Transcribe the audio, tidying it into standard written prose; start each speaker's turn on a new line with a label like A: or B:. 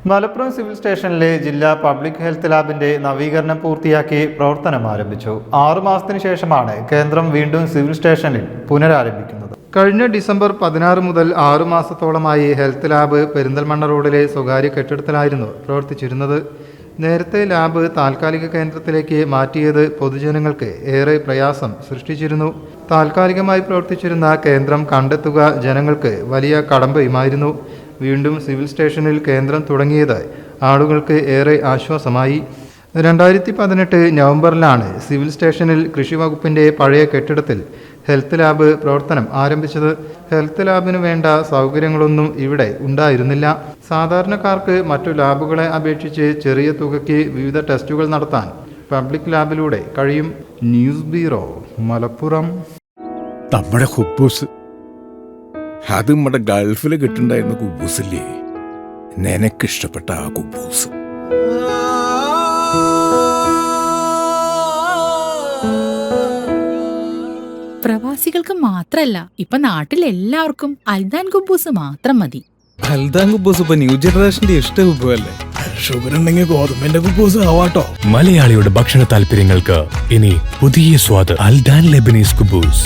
A: Malappuram civil സ്റ്റേഷനിലെ ജില്ലാ public health ലാബിന്റെ നവീകരണം പൂർത്തിയാക്കി പ്രവർത്തനം ആരംഭിച്ചു. 6 മാസത്തിന് ശേഷമാണ് കേന്ദ്രം വീണ്ടും സിവിൽ സ്റ്റേഷനിൽ പുനരാരംഭിക്കുന്നത്. കഴിഞ്ഞ ഡിസംബർ 16 മുതൽ 6 മാസത്തോളമായി ഹെൽത്ത് ലാബ് പെരിന്തൽമണ്ണ റോഡിലെ സ്വകാര്യ കെട്ടിടത്തിലായിരുന്നു പ്രവർത്തിച്ചിരുന്നത്. നേരത്തെ ലാബ് താൽക്കാലിക കേന്ദ്രത്തിലേക്ക് മാറ്റിയത് പൊതുജനങ്ങൾക്ക് ഏറെ പ്രയാസം സൃഷ്ടിച്ചിരുന്നു. താൽക്കാലികമായി പ്രവർത്തിച്ചിരുന്ന കേന്ദ്രം കണ്ടെത്തുക ജനങ്ങൾക്ക് വലിയ കടമ്പയുമായിരുന്നു. വീണ്ടും സിവിൽ സ്റ്റേഷനിൽ കേന്ദ്രം തുടങ്ങിയത് ആളുകൾക്ക് ഏറെ ആശ്വാസമായി. 2018 നവംബറിലാണ് സിവിൽ സ്റ്റേഷനിൽ കൃഷി വകുപ്പിൻ്റെ പഴയ കെട്ടിടത്തിൽ ഹെൽത്ത് ലാബ് പ്രവർത്തനം ആരംഭിച്ചത്. ഹെൽത്ത് ലാബിന് വേണ്ട സൗകര്യങ്ങളൊന്നും ഇവിടെ ഉണ്ടായിരുന്നില്ല. സാധാരണക്കാർക്ക് മറ്റു ലാബുകളെ അപേക്ഷിച്ച് ചെറിയ തുകയ്ക്ക് വിവിധ ടെസ്റ്റുകൾ നടത്താൻ പബ്ലിക് ലാബിലൂടെ കഴിയും. News bureau, Malappuram.
B: നമ്മുടെ കുബൂസ് അത് നമ്മുടെ ഗൾഫിൽ കിട്ടുണ്ടായിരുന്ന കുബൂസില്ലേ, നിനക്കിഷ്ടപ്പെട്ട ആ കുബൂസ്.
C: പ്രവാസികൾക്ക് മാത്രല്ല, ഇപ്പൊ നാട്ടിലെല്ലാവർക്കും അൽദാൻ കുബൂസ് മാത്രം മതി.
D: അൽദാൻ കുബൂസ് ഇപ്പൊ ന്യൂ ജനറേഷന്റെ ഇഷ്ട കുബുവല്ലേ.
B: ഷുഗർ ഉണ്ടെങ്കിൽ ഗോതമ്പിന്റെ കുബൂസ് ആവാട്ടോ.
E: മലയാളിയുടെ ഭക്ഷണ താല്പര്യങ്ങൾക്ക് ഇനി പുതിയ സ്വാദ്. അൽദാൻ ലെബനീസ് കുബൂസ്.